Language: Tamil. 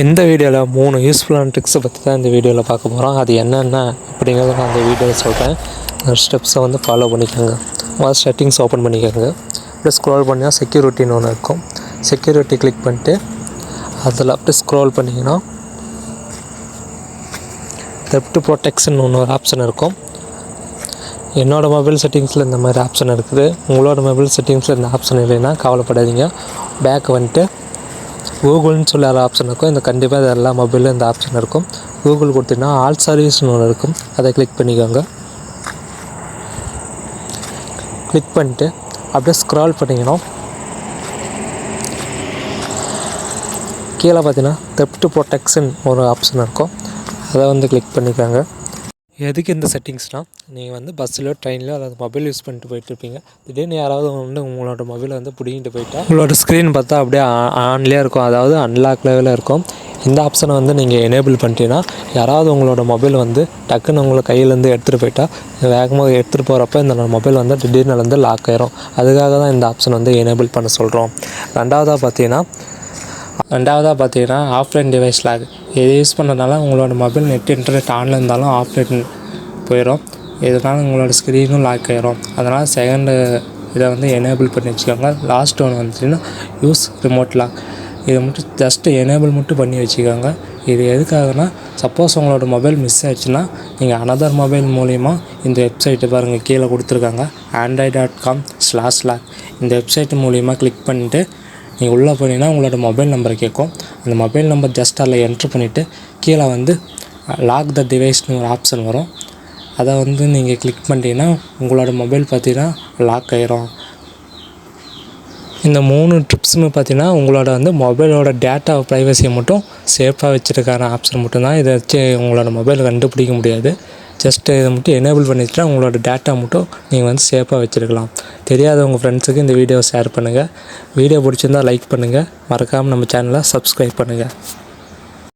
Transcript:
இந்த வீடியோவில் 3 யூஸ்ஃபுல்லான ட்ரிக்ஸை பற்றி தான் இந்த வீடியோவில் பார்க்க போகிறோம். அது என்னென்ன அப்படிங்கிறத நான் அந்த வீடியோவில் சொல்கிறேன். அந்த ஸ்டெப்ஸை வந்து ஃபாலோ பண்ணிக்கோங்க. முதல்ல செட்டிங்ஸ் ஓப்பன் பண்ணிக்கோங்க. அப்படியே ஸ்க்ரோல் பண்ணிங்கன்னா செக்யூரிட்டின்னு ஒன்று இருக்கும். செக்யூரிட்டி கிளிக் பண்ணிட்டு அதில் அப்படியே ஸ்க்ரோல் பண்ணிங்கன்னா தெஃப்ட் ப்ரொடெக்ஷன் ஒரு ஆப்ஷன் இருக்கும். என்னோடய மொபைல் செட்டிங்ஸில் இந்த மாதிரி ஆப்ஷன் இருக்குது. உங்களோட மொபைல் செட்டிங்ஸில் இந்த ஆப்ஷன் இல்லைன்னா கவலைப்படாதீங்க. பேக் வந்துட்டு கூகுள்னு சொல்லி ஒரு ஆப்ஷன் இருக்கும். இந்த கண்டிப்பாக இது எல்லா மொபைலும் இந்த ஆப்ஷன் இருக்கும். கூகுள் கொடுத்தீங்கன்னா ஆல் சர்வீஸ்னு ஒன்று இருக்கும். அதை கிளிக் பண்ணிக்கோங்க. கிளிக் பண்ணிட்டு அப்படியே ஸ்க்ரால் பண்ணிக்கணும். கீழே பார்த்தீங்கன்னா தெஃப்ட் ப்ரொடெக்ஷன் ஒரு ஆப்ஷன் இருக்கும். அதை வந்து கிளிக் பண்ணிக்கோங்க. எதுக்கு இந்த செட்டிங்ஸ்னால், நீங்கள் வந்து பஸ்ஸிலோ ட்ரெயின்லையோ அல்லது மொபைல் யூஸ் பண்ணிட்டு போயிட்டுருப்பீங்க. திடீர்னு யாராவது வந்து உங்களோட மொபைலை வந்து பிடிங்கிட்டு போயிட்டா உங்களோட ஸ்க்ரீன் பார்த்தா அப்படியே ஆன்லேயே இருக்கும். அதாவது அன்லாக் லெவலில் இருக்கும். இந்த ஆப்ஷனை வந்து நீங்கள் எனேபிள் பண்ணிட்டீங்கன்னா யாராவது உங்களோட மொபைல் வந்து டக்குன்னு உங்களை கையிலேருந்து எடுத்துகிட்டு போயிட்டா வேகமாக எடுத்துகிட்டு போகிறப்ப இந்த மொபைல் வந்து திடீர்னு வந்து லாக் ஆயிரும். அதுக்காக தான் இந்த ஆப்ஷன் வந்து எனேபிள் பண்ண சொல்கிறோம். ரெண்டாவதாக பார்த்தீங்கன்னா ஆஃப்லைன் டிவைஸ் லாக். இது யூஸ் பண்ணுறதுனால உங்களோட மொபைல் இன்டர்நெட் ஆனில் இருந்தாலும் ஆஃப்லைன் போயிடும். இதனால் உங்களோட ஸ்க்ரீனும் லாக் ஆகிரும். அதனால் செகண்டு இதை வந்து எனேபிள் பண்ணி வச்சுக்கோங்க. லாஸ்ட் ஒன்று வந்துச்சுன்னா யூஸ் ரிமோட் லாக். இதை மட்டும் ஜஸ்ட்டு எனேபிள் மட்டும் பண்ணி வச்சுக்கோங்க. இது எதுக்காகனா, சப்போஸ் உங்களோட மொபைல் மிஸ் ஆகிடுச்சுன்னா நீங்கள் அனதர் மொபைல் மூலிமா இந்த வெப்சைட்டு பாருங்கள் கீழே கொடுத்துருக்காங்க, android.com/lock. இந்த வெப்சைட்டு மூலிமா கிளிக் பண்ணிவிட்டு நீங்கள் உள்ளே போனீங்கன்னா உங்களோட மொபைல் நம்பரை கேட்கும். அந்த மொபைல் நம்பர் ஜஸ்ட் அதில் என்ட்ரு பண்ணிவிட்டு கீழே வந்து லாக் த டிவைஸ்னு ஒரு ஆப்ஷன் வரும். அதை வந்து நீங்கள் கிளிக் பண்ணிட்டீங்கன்னா உங்களோட மொபைல் பார்த்தீங்கன்னா லாக் ஆகிரும். இந்த 3 ட்ரிப்ஸுமே பார்த்தீங்கன்னா உங்களோட வந்து மொபைலோட டேட்டா ப்ரைவசியை மட்டும் சேஃபாக வச்சுருக்கான ஆப்ஷன் மட்டும்தான். இதை வச்சு உங்களோட மொபைல் கண்டுபிடிக்க முடியாது. ஜஸ்ட்டு இதை மட்டும் எனேபிள் பண்ணிச்சுன்னா உங்களோட டேட்டா மட்டும் நீங்கள் வந்து சேஃபாக வச்சுருக்கலாம். தெரியாத உங்கள் ஃப்ரெண்ட்ஸுக்கு இந்த வீடியோவை ஷேர் பண்ணுங்கள். வீடியோ பிடிச்சிருந்தால் லைக் பண்ணுங்கள். மறக்காமல் நம்ம சேனலை சப்ஸ்கிரைப் பண்ணுங்கள்.